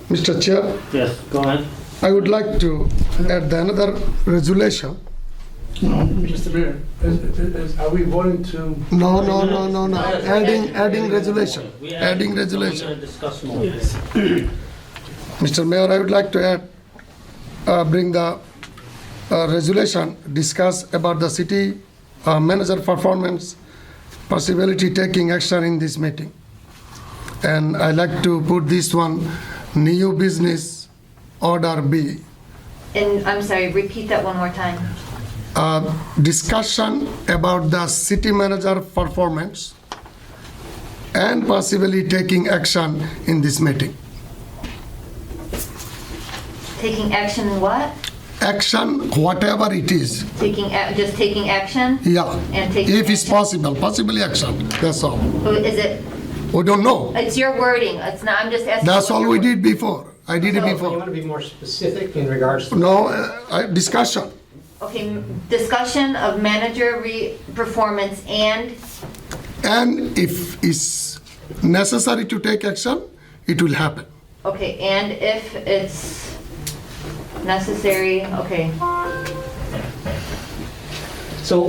Mr. Chair, Yes, go ahead. I would like to add another resolution. Mr. Mayor, are we voting to? No. Adding resolution. Adding We're resolution. gonna discuss more. Mr. Mayor, I would like to bring the resolution, discuss about the city manager performance, possibility taking action in this meeting. And I like to put this one, new business order B. And I'm sorry, repeat that one more time. Discussion about the city manager performance and possibly taking action in this meeting. Taking action in what? Action, whatever it is, Just taking action? yeah. And taking If it's action. possible, possibly action, that's all. Is it, We don't know. it's your wording, it's not, I'm just asking. That's what all your we word- did before. I did it So- You before. want to be more specific in regards to? No, discussion. Okay, discussion of manager performance and, And if it's necessary to take action, it will happen. okay, and if it's necessary, okay. So,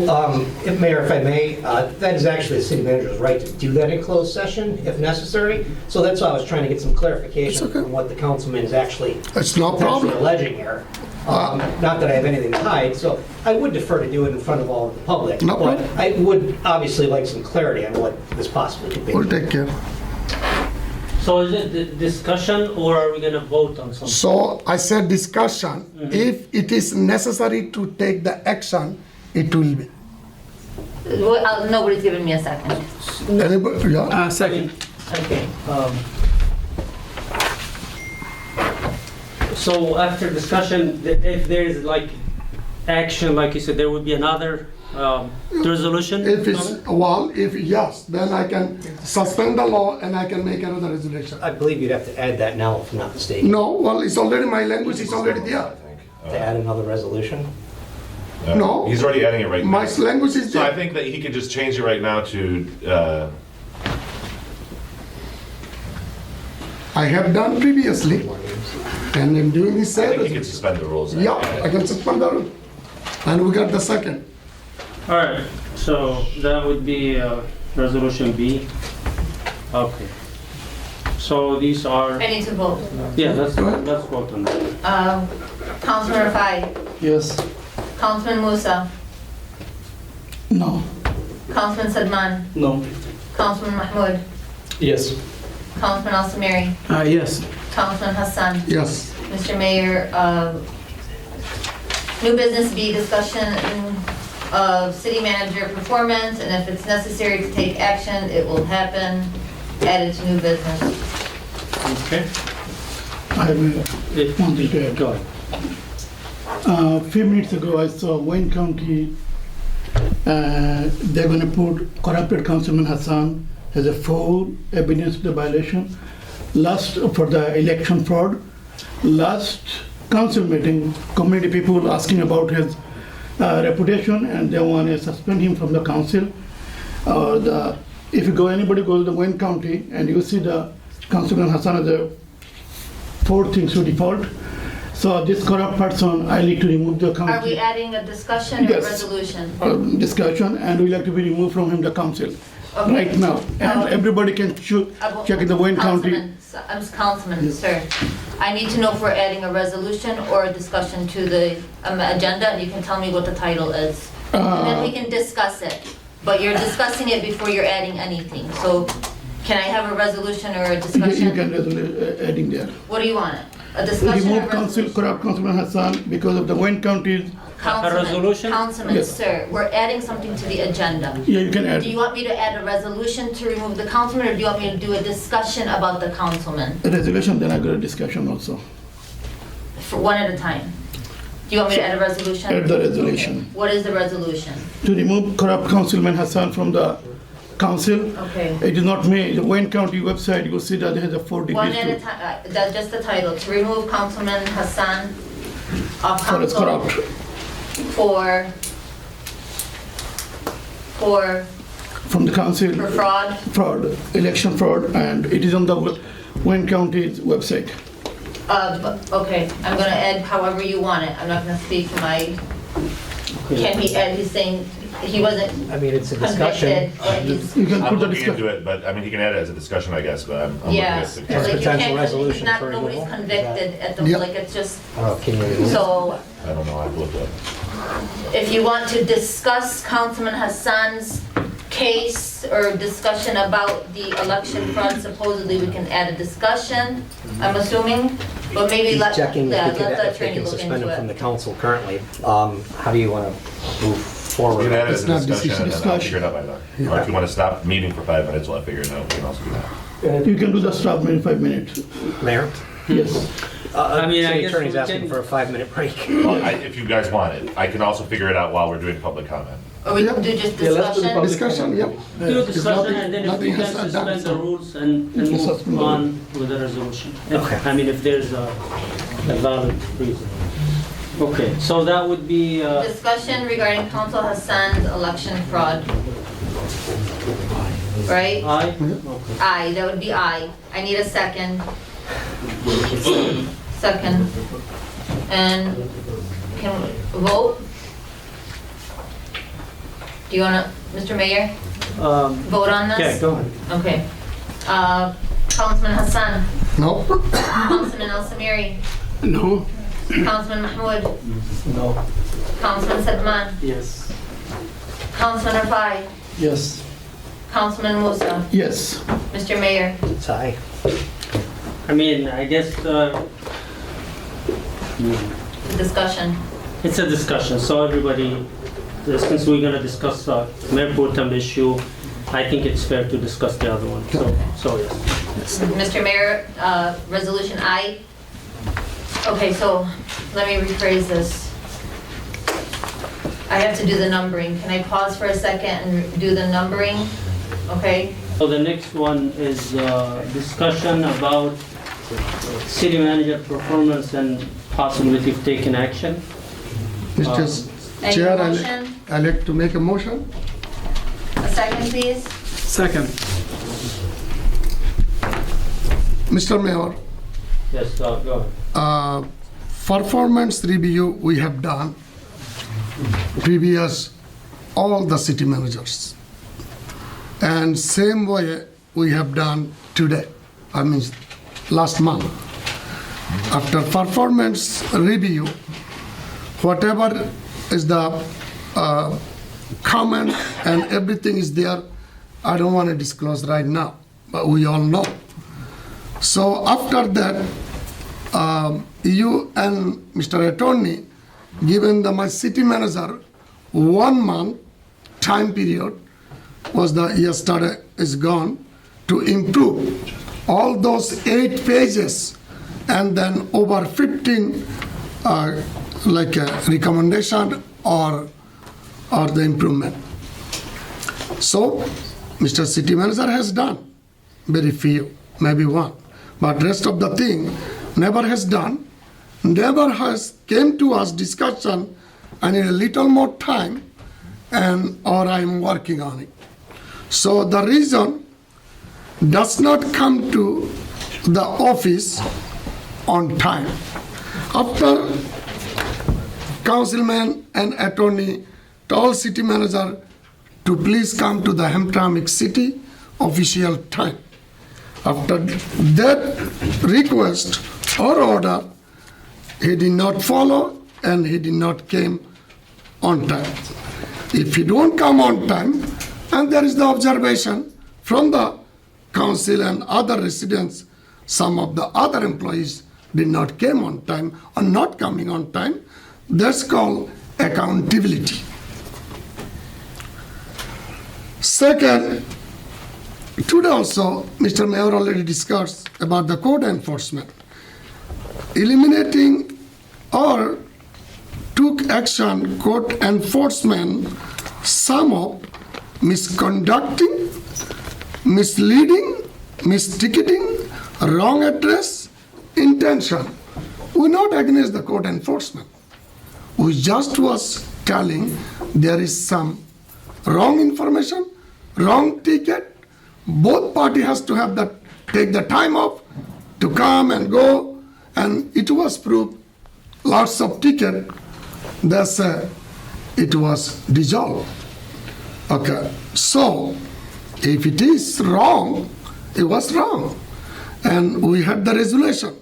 Mayor, if I may, that is actually the city manager's right to do that in closed session if necessary. So that's why I was trying to get some clarification It's okay. from what the councilman is actually It's no potentially problem. alleging here. Not that I have anything to hide, so I would defer to do it in front of all of the public. No But problem. I would obviously like some clarity on what this possibly could be. We'll take care. So is it the discussion or are we gonna vote on something? So I said discussion. If it is necessary to take the action, it will be. Nobody's giving me a second. Anybody? Yeah. Second. Okay. So after discussion, if there is like action, like you said, there would be another resolution? If it's, well, if yes, then I can suspend the law and I can make another resolution. I believe you'd have to add that now, if I'm not mistaken, No, well, it's already, my language is already there. to add another resolution. No. He's already adding it right My now. language is So I there. think that he could just change it right now to, I have done previously, and I'm doing this I think he same. could suspend the rules. Yeah, I can suspend the rule. And we got the second. All right, so that would be resolution B. Okay. So these are, I need to vote. yeah, let's vote on that. Councilman Rafai, Yes. Councilman Musa, No. Councilman Sadman, No. Councilman Mahmoud, Yes. Councilman Al Samiri, Yes. Councilman Hassan. Yes. Mr. Mayor, new business B, discussion of city manager performance, and if it's necessary to take action, it will happen. Added to new business. Okay. I will. If- Wanted to add. Go ahead. A few minutes ago, I saw Wayne County, they're gonna put corrupted Councilman Hassan as a full evidence of the violation. For the election fraud, last council meeting, community people asking about his reputation, and they want to suspend him from the council. If anybody goes to Wayne County and you see the Councilman Hassan as a 4 things to default. So this corrupt person, I need to remove the Are we council adding a discussion or Yes. resolution? discussion, and we like to be removed from him the council Okay. right now. And everybody can check in the Wayne County. Councilman, sir, I need to know if we're adding a resolution or a discussion to the agenda, and you can tell me what the title is. And then we can discuss it, but you're discussing it before you're adding anything. So can I have a resolution or a You discussion? can adding there. What do you want? A discussion or a Remove resolution? corrupt Councilman Hassan because of the Wayne County. resolution? Councilman, Yes. sir, we're adding something to the agenda. Yeah, you can add Do you want me to add a resolution to remove the councilman, or do you want me to do a discussion about the councilman? a resolution, then I got a discussion also. For one at a time. Do you want me to add a resolution? Add the resolution. What is the resolution? To remove corrupt Councilman Hassan from the council. Okay. It is not me, the Wayne County website, you will see that there is a 4 One degrees. at a time, that's just the title, to remove Councilman Hassan of For it's council corrupt. for From the council, fraud. election fraud, and it is on the Wayne County's website. Okay, I'm gonna add however you want it. I'm not gonna speak to my, can he add, he's saying he wasn't I mean, it's a discussion. convicted, but he's, You can I'm put the looking discussion. into it, but, I mean, he can add it as a discussion, I guess, but I'm looking yeah. at As the. Like a you potential can't, resolution not, for nobody's removal? convicted at the, Yeah. like it's just, Oh, can you? so I don't know, I've looked at it. if you want to discuss Councilman Hassan's case or discussion about the election fraud, supposedly we can add a discussion, I'm assuming, but maybe He's let, checking yeah, if let the they attorney can look suspend him into from the it. council currently. How do you want to move We forward? can add it as It's a not discussion, and then I'll discussion. figure it out by then. Or if you want to stop meeting for 5 minutes, we'll figure it out, we can also do that. You can do the stop in 5 minutes. Mayor? Yes. I mean, I City guess attorney's we asking can- for a 5-minute break. Well, if you guys want it, I can also figure it out while we're doing public comment. Or we can do just Yeah, let's do the discussion. public- Discussion, yeah. Do If discussion nothing- and then if nothing we can has done, suspend the so- rules and Suspend move the on with the resolution. Okay. I mean, if there's a valid reason. Okay, so that would be, Discussion regarding Council Hassan's election fraud. Right? aye? Aye, that would be aye. I need a second. Second. And can we vote? Do you wanna, Mr. Mayor, vote on this? Yeah, go ahead. Okay. Councilman Hassan, No? Councilman Al Samiri, No? Councilman Mahmoud, No. Councilman Sedman, Yes. Councilman Rafai, Yes. Councilman Musa, Yes. Mr. Mayor. It's aye. I mean, I guess, Discussion. it's a discussion, so everybody, since we're gonna discuss Mayor Pro Tem issue, I think it's fair to discuss the other one, so yes. Mr. Mayor, Resolution I. Okay, so let me rephrase this. I have to do the numbering. Can I pause for a second and do the numbering? Okay? So the next one is discussion about city manager performance and possibility of taking action. Mr. Any Chair, motion? I'd like to make a motion. A second, please. Second. Mr. Mayor, Yes, go ahead. performance review we have done previous all the city managers. And same way we have done today, I mean last month. After performance review, whatever is the comment and everything is there, I don't want to disclose right now, but we all know. So after that, you and Mr. Attorney given my city manager 1 month time period was the yesterday is gone to improve all those 8 pages and then over 15 like a recommendation or the improvement. So Mr. City Manager has done very few, maybe one, but rest of the thing never has done, never has came to us discussion. I need a little more time and or I'm working on it. So the reason does not come to the office on time. After councilman and attorney told city manager to please come to the Hamtramck city official time. After that request or order, he did not follow and he did not came on time. If he don't come on time, and there is the observation from the council and other residents, some of the other employees did not came on time or not coming on time, that's called accountability. Second, today also, Mr. Mayor already discussed about the code enforcement. Eliminating or took action code enforcement, some of misconducting, misleading, misticketing, wrong address, intention. We're not against the code enforcement. We just was telling there is some wrong information, wrong ticket. Both party has to have that, take the time off to come and go and it was proved lots of ticket, that's it was dissolved. Okay, so if it is wrong, it was wrong. And we had the resolution.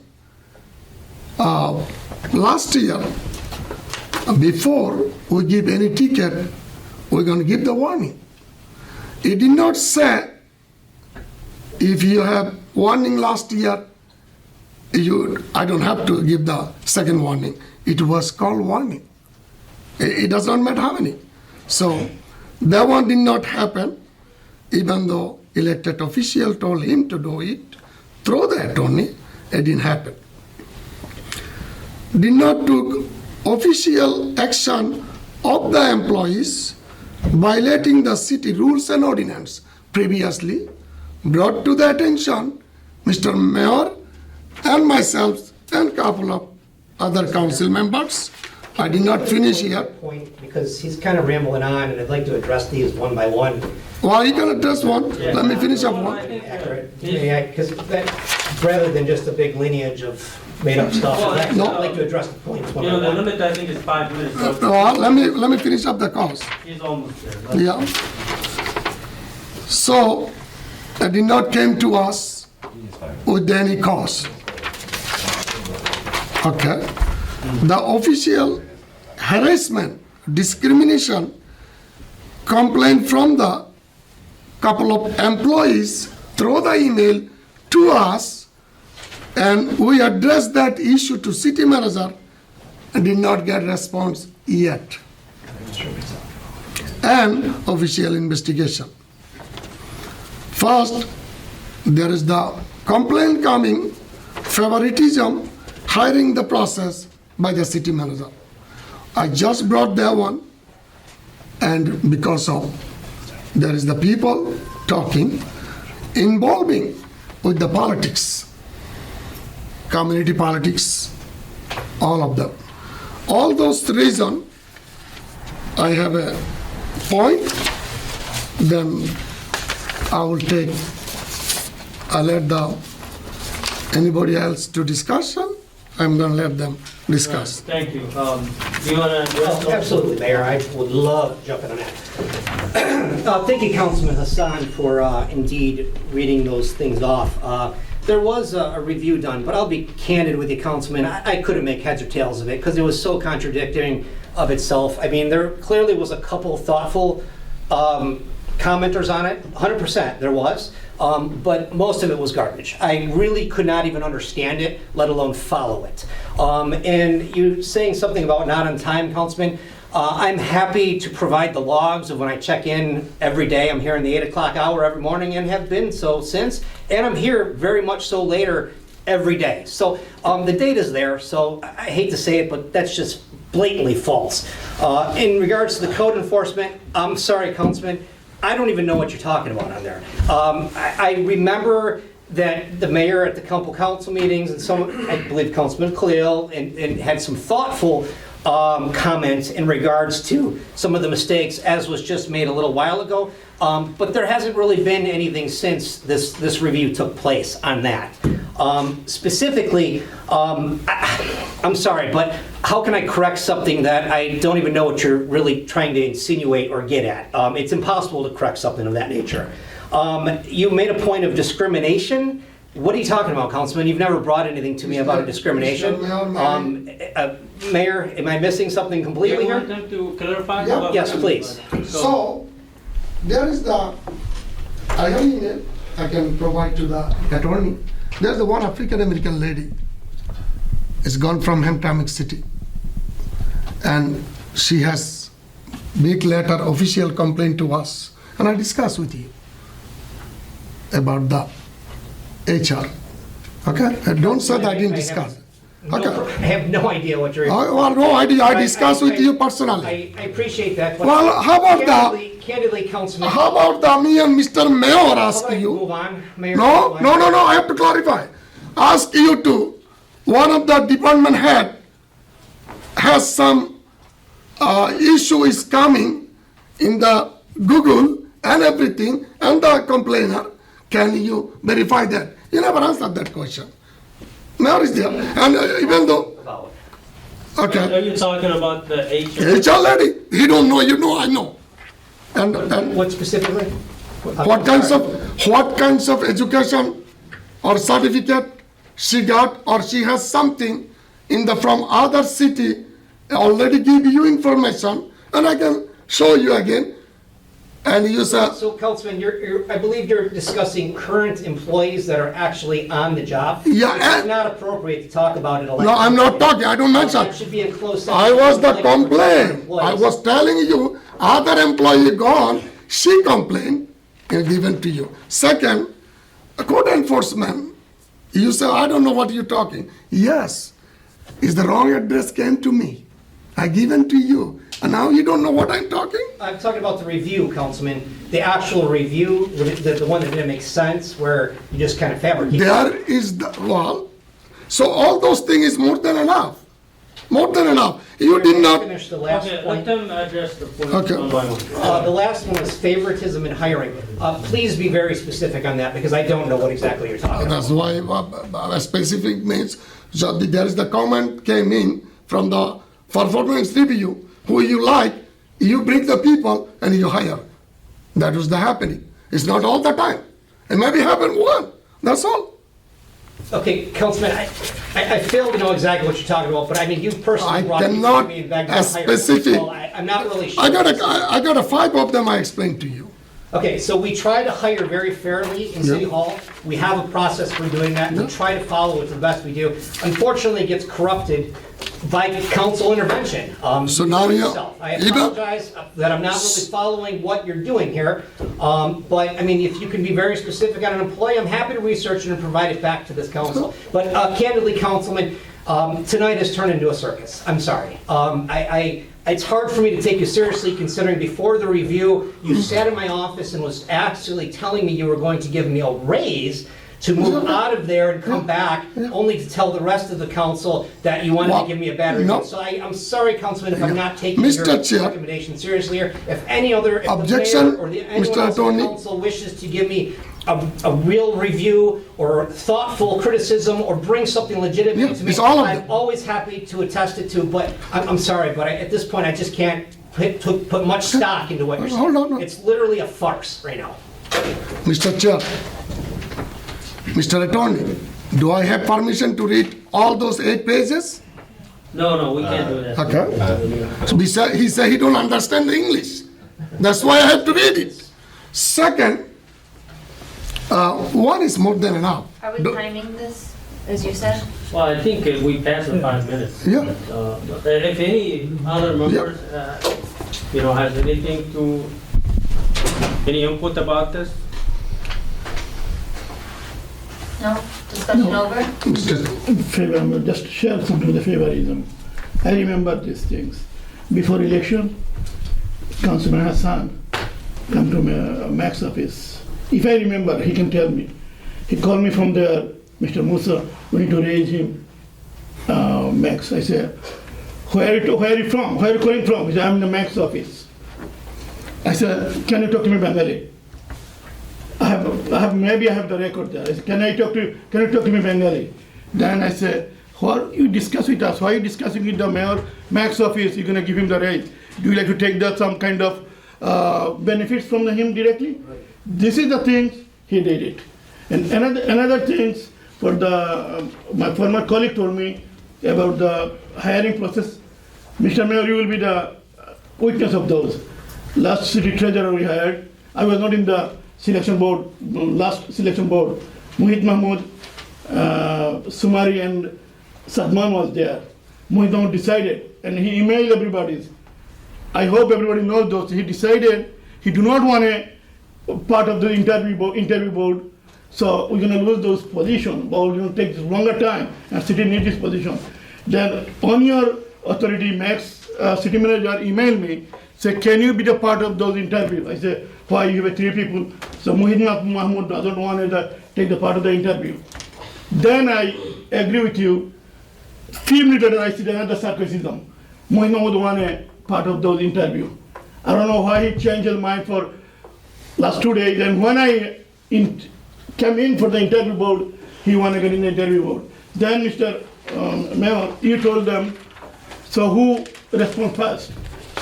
Last year, before we give any ticket, we're going to give the warning. It did not say if you have warning last year, I don't have to give the second warning. It was called warning. It does not matter how many. So that one did not happen, even though elected official told him to do it through the attorney. It didn't happen. Did not took official action of the employees violating the city rules and ordinance previously brought to the attention Mr. Mayor and myself and couple of other council members. I did not finish here. Point, because he's kind of rambling on, and I'd like to address these one by one. Well, you can address one. Let me finish up one. Accurate, because rather than just a big lineage of made-up stuff, I'd like to address the points one You by know, the one. limit, I think, is 5 minutes, so Well, let me finish up the cause. he's almost there. Yeah. So, it did not came to us with any cause. Okay. The official harassment, discrimination complaint from the couple of employees through the email to us, and we addressed that issue to city manager and did not get response yet. And official investigation. First, there is the complaint coming, favoritism, hiring the process by the city manager. I just brought that one, and because of there is the people talking, involving with the politics, community politics, all of them. All those reasons, I have a point, then I'll let anybody else to discussion. I'm going to let them discuss. Thank you. Do you want to address? Well, absolutely, Mayor, I would love to jump in on that. Thank you, Councilman Hassan, for indeed reading those things off. There was a review done, but I'll be candid with you, Councilman, I couldn't make heads or tails of it because it was so contradicting of itself. I mean, there clearly was a couple thoughtful commenters on it, 100% there was, but most of it was garbage. I really could not even understand it, let alone follow it. And you saying something about not on time, Councilman, I'm happy to provide the logs of when I check in every day. I'm here in the 8 o'clock hour every morning and have been so since, and I'm here very much so later every day. So the data's there, so I hate to say it, but that's just blatantly false. In regards to the code enforcement, I'm sorry, Councilman, I don't even know what you're talking about on there. I remember that the mayor at the council meetings and some, I believe Councilman Khalil, and had some thoughtful comments in regards to some of the mistakes as was just made a little while ago. But there hasn't really been anything since this review took place on that. Specifically, I'm sorry, but how can I correct something that I don't even know what you're really trying to insinuate or get at? It's impossible to correct something of that nature. You made a point of discrimination. What are you talking about, Councilman? You've never brought anything to me about a discrimination. Mayor, am I missing something completely You want here? them to clarify? Yeah. Yes, please. So, there is I have email I can provide to the attorney. There's the one African American lady. It's gone from Hamtramck City. And she has big letter, official complaint to us. And I discussed with you about the HR. Okay? And don't say that I didn't discuss. Okay. I have no idea what you're. Well, no, I discussed with you personally. I appreciate that. but Well, how about Candidly, Councilman. How about me and Mr. Mayor how about ask I you? Move on, Mayor. No, I have to clarify. Ask you to, one of the department head has some issue is coming in the Google and everything, and the complainer, can you verify that? You never answered that question. Mayor is there, and even though, About. okay. Are you talking about the HR? HR lady, he don't know, you know, I know. And What specifically? what kinds of education or certificate she got, or she has something from other city, already give you information, and I can show you again. And you say, So Councilman, I believe you're discussing current employees that are actually on the job. Yeah, It's and- not appropriate to talk about it. no, I'm not talking, I don't mention. That should be in closed session. I was the Like for complaint. employees. I was telling you, other employee gone, she complained and given to you. Second, a code enforcement, you say, I don't know what you're talking. Yes, is the wrong address came to me. I given to you, and now you don't know what I'm talking? I'm talking about the review, Councilman, the actual review, the one that didn't make sense, where you just kind of fabricated. There is the, well, so all those things is more than enough. More than enough. You did not, Finish the last Okay, let point. them address the point Okay. one by one. The last one was favoritism in hiring. Please be very specific on that, because I don't know what exactly you're talking about. that's why specific means, so there is the comment came in from the performance review, who you like, you bring the people and you hire. That was the happening. It's not all the time. It maybe happen one, that's all. Okay, Councilman, I fail to know exactly what you're talking about, but I mean, you personally I brought these cannot to me and begged me a to hire. specific- So I'm not really sure. I got a 5 of them I explained to you. Okay, so we try to hire very fairly in City Hall. We have a process for doing that, and we try to follow it to the best we do. Unfortunately, it gets corrupted by council intervention. So now you- I even- apologize that I'm not really following what you're doing here. But, I mean, if you can be very specific on an employee, I'm happy to research it and provide it back to this council. But candidly, Councilman, tonight has turned into a circus. I'm sorry. It's hard for me to take you seriously, considering before the review, you sat in my office and was actually telling me you were going to give me a raise to move out of there and come back, only to tell the rest of the council that you wanted Well, to give me a better no. review. So I'm sorry, Councilman, if I'm not taking Mr. your Chair. recommendation seriously here. If any other, if the Objection, mayor or anyone Mr. else on the Attorney. council wishes to give me a real review or thoughtful criticism or bring something legitimate Yeah, to me, it's all of I'm them. always happy to attest it to, but I'm sorry, but at this point, I just can't put much stock into what you're Hold on, saying. no. It's literally a farce right now. Mr. Chair, Mr. Attorney, do I have permission to read all those 8 pages? No, we can't do that. Okay. So he said he don't understand the English. That's why I have to read it. Second, one is more than enough. Are we timing this, as you said? Well, I think we passed the 5 minutes. Yeah. If any other members, has any input about this? No? Discussion over? Favor, just share something with the favorism. I remember these things. Before election, Councilman Hassan come to my Max office. If I remember, he can tell me. He called me from there, Mr. Musa, we need to raise him, Max. I said, where are you from? Where are you calling from? He said, I'm in the Max office. I said, can you talk to me Bengali? Maybe I have the record there. I said, can you talk to me Bengali? Then I said, what you discuss with us? Why are you discussing with the mayor, Max office? You're gonna give him the raise. Do you like to take some kind of benefits from him directly? This is the things he did it. And another things for my former colleague told me about the hiring process. Mr. Mayor, you will be the witness of those. Last city treasurer we hired, I was not in the selection board, last selection board. Mohit Mahmood, Sumari and Sadman was there. Mohit Mahmood decided, and he emailed everybody. I hope everybody knows those. He decided he do not want a part of the interview board, so we're going to lose those positions, but we're going to take this longer time, and city needs this position. Then on your authority, Max, city manager emailed me, say, can you be the part of those interviews? I said, why, you have 3 people, so Mohit Mahmood doesn't want to take the part of the interview. Then I agree with you. Few minutes later, I see another sarcasm. Mohit Mahmood want a part of those interview. I don't know why he changed his mind for last 2 days. And when I came in for the interview board, he want to get in the interview board. Then, Mr. Mayor, you told them, so who respond first?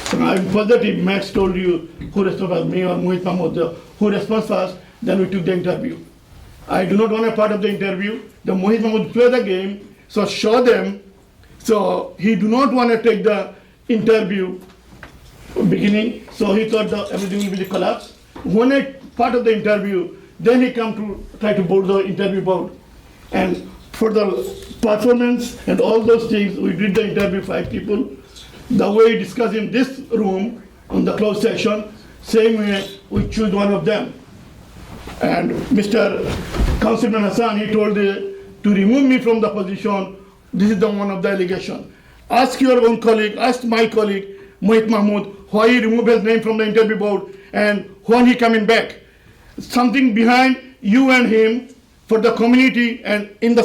So I'm positive Max told you who respond first, me or Mohit Mahmood, who responds first, then we took the interview. I do not want a part of the interview. The Mohit Mahmood play the game, so show them. So he do not want to take the interview beginning, so he thought the everything will be collapsed. When I part of the interview, then he come to try to board the interview board. And for the performance and all those things, we did the interview 5 people. The way we discuss in this room on the closed session, same way we choose one of them. And Mr. Councilman Hassan, he told to remove me from the position. This is the one of the allegation. Ask your own colleague, ask my colleague, Mohit Mahmood, why he removed his name from the interview board and when he coming back. Something behind you and him for the community and in the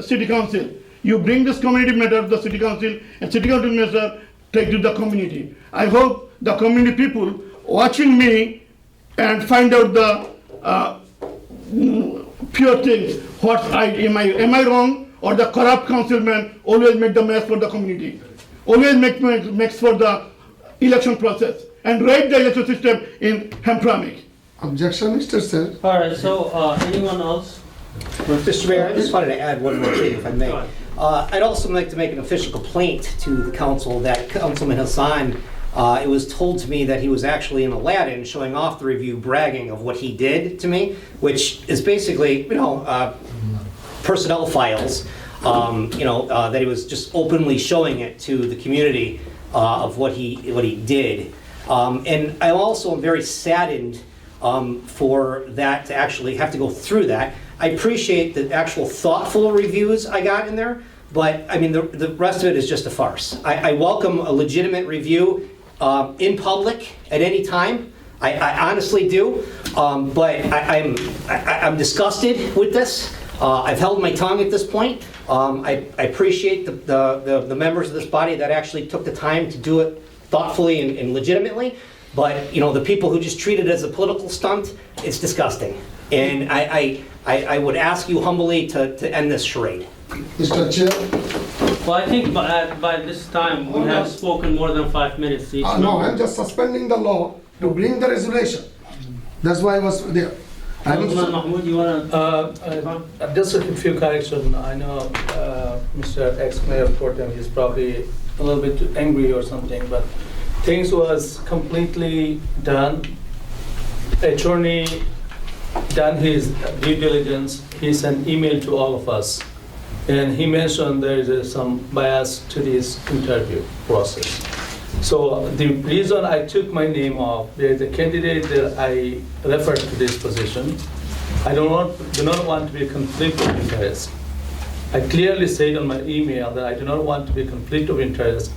city council. You bring this community matter to the city council and city council matter take to the community. I hope the community people watching me and find out the pure things. Am I wrong, or the corrupt councilman always make the mess for the community, always make mess for the election process and rape the election system in Hamtramck. Objection, Mr. Sir. All right, so anyone else? Mr. Mayor, I just wanted to add one more thing, if I may. Go ahead. I'd also like to make an official complaint to the council that Councilman Hassan, it was told to me that he was actually in Aladdin showing off the review, bragging of what he did to me, which is basically, personnel files, that he was just openly showing it to the community of what he did. And I also am very saddened for that to actually have to go through that. I appreciate the actual thoughtful reviews I got in there, but I mean, the rest of it is just a farce. I welcome a legitimate review in public at any time. I honestly do, but I'm disgusted with this. I've held my tongue at this point. I appreciate the members of this body that actually took the time to do it thoughtfully and legitimately. But the people who just treat it as a political stunt, it's disgusting. And I would ask you humbly to end this charade. Mr. Chair. Well, I think by this time, we have spoken more than 5 minutes each. No, I'm just suspending the law to bring the resolution. That's why I was there. Councilman Mahmood, you want to? Just a few corrections. I know Mr. Ex-Mayor Portem is probably a little bit angry or something, but things was completely done. Attorney done his due diligence. He sent email to all of us, and he mentioned there is some bias to this interview process. So the reason I took my name off, there is a candidate that I referred to this position. I do not want to be a conflict of interest. I clearly said on my email that I do not want to be a conflict of interest.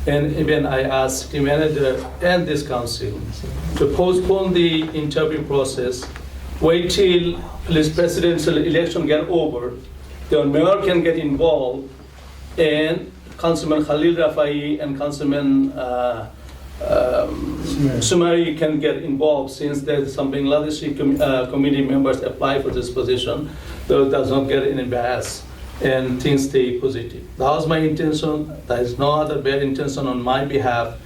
And even I asked the manager and this council to postpone the interview process, wait till this presidential election get over, the mayor can get involved, and Councilman Khalil Rafai and Councilman Sumari can get involved, since there's some Bangladeshi committee members apply for this position, though it does not get any bias, and things stay positive. That was my intention. There is no other bad intention on my behalf.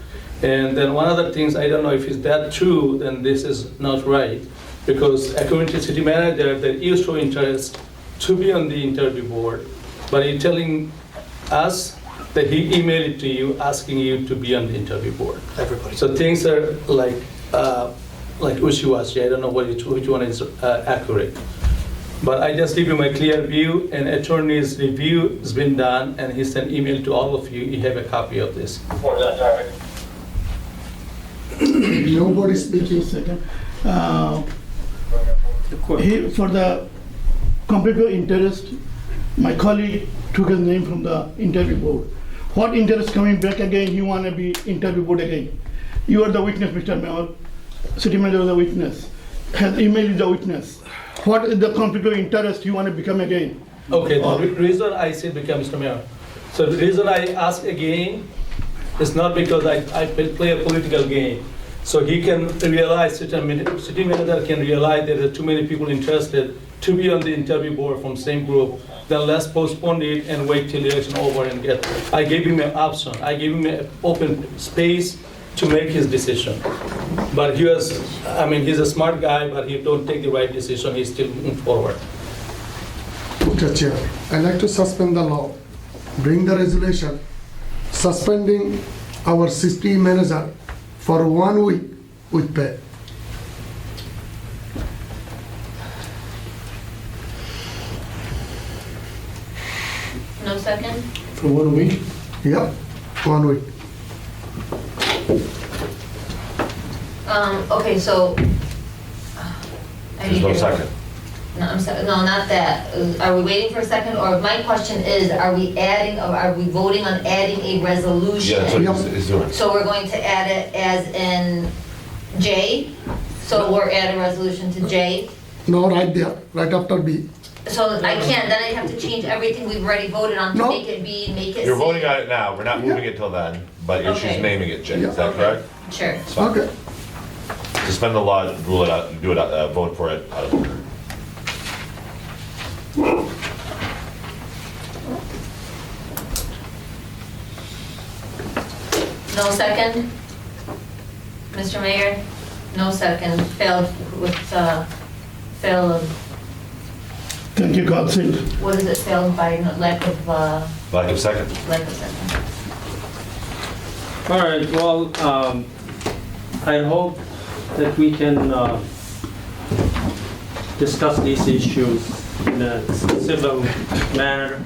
And then one other thing, I don't know if it's that true, then this is not right, because according to city manager, there is show interest to be on the interview board, but he's telling us that he emailed it to you, asking you to be on the interview board. Everybody. So things are like wishy-washy. I don't know which one is accurate. But I just give you my clear view, and attorney's review has been done, and he sent email to all of you. You have a copy of this. Nobody speaking. Second. For the conflict of interest, my colleague took his name from the interview board. What interest coming back again? You want to be interview board again? You are the witness, Mr. Mayor. City manager is the witness. Has email is the witness. What is the conflict of interest you want to become again? Okay, the reason I said become Mr. Mayor. So the reason I ask again is not because I play a political game. So he can realize, city manager can realize there are too many people interested to be on the interview board from same group, then let's postpone it and wait till the election over and get. I gave him an option. I gave him an open space to make his decision. But he was, I mean, he's a smart guy, but he don't take the right decision. He's still moving forward. Mr. Chair, I'd like to suspend the law, bring the resolution, suspending our city manager for 1 week with pay. No second? For 1 week. Yep, 1 week. Okay, so. I There's no need to- second. No, I'm sorry, no, not that. Are we waiting for a second, or my question is, are we adding, or are we voting on adding a resolution? Yeah, that's what he's doing. So we're going to add it as in J? So we're adding a resolution to J? No, right there, right after B. So I can't, then I have to change everything we've already voted on to No. make it B, make it C? You're voting on it now, we're not moving it till then, but she's Okay. naming it Jay, is Yeah. that correct? Sure. It's fine. Okay, Suspend the law, rule it out, do it, vote for it out of order. No second? Mr. Mayor? No second, failed with, failed, Thank you, Council. what is it, failed by lack of, Lack of second. lack of second? All right, well, I hope that we can discuss these issues in a civil manner.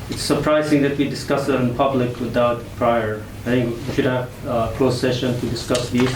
It's surprising that we discuss it in public without prior. I think we should have a closed session to discuss these.